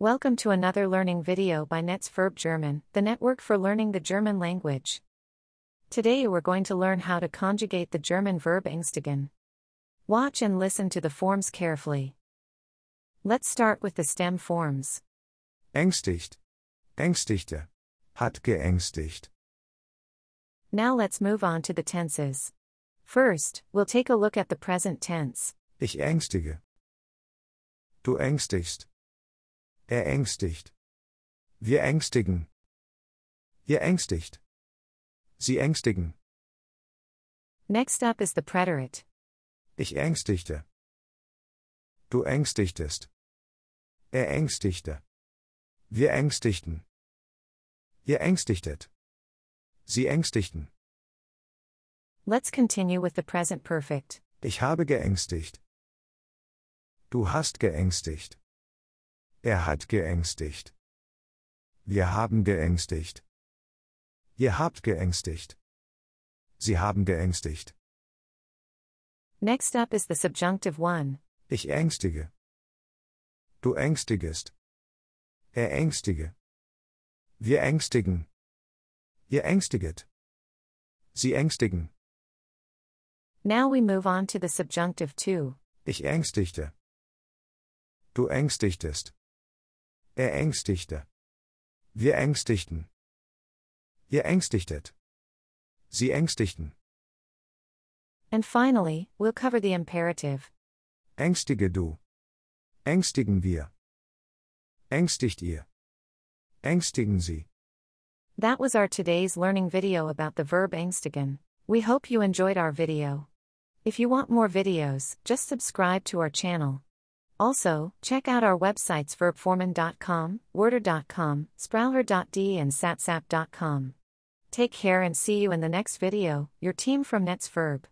Welcome to another learning video by Verb German, the network for learning the German language. Today we're going to learn how to conjugate the German verb ängstigen. Watch and listen to the forms carefully. Let's start with the stem forms. Ängstigt, ängstigte, hat geängstigt. Now let's move on to the tenses. First, we'll take a look at the present tense. Ich ängstige. Du ängstigst. Er ängstigt. Wir ängstigen. Ihr ängstigt. Sie ängstigen. Next up is the preterite. Ich ängstigte. Du ängstichtest. Er ängstigte. Wir ängstigten. Ihr ängstigtet. Sie ängstigten. Let's continue with the present perfect. Ich habe geängstigt. Du hast geängstigt. Er hat geängstigt. Wir haben geängstigt. Ihr habt geängstigt. Sie haben geängstigt. Next up is the subjunctive one. Ich ängstige. Du ängstigest. Er ängstige. Wir ängstigen. Ihr ängstiget. Sie ängstigen. Now we move on to the subjunctive two. Ich ängstigte. Du ängstichtest. Er ängstigte. Wir ängstigten. Ihr ängstigtet. Sie ängstigten. And finally, we'll cover the imperative. Ängstige du. Ängstigen wir. Ängstigt ihr. Ängstigen sie. That was our today's learning video about the verb ängstigen. We hope you enjoyed our video. If you want more videos, just subscribe to our channel. Also, check out our websites verbformen.com, worter.com, sprauher.de and satsap.com. Take care and see you in the next video, your team from Verb.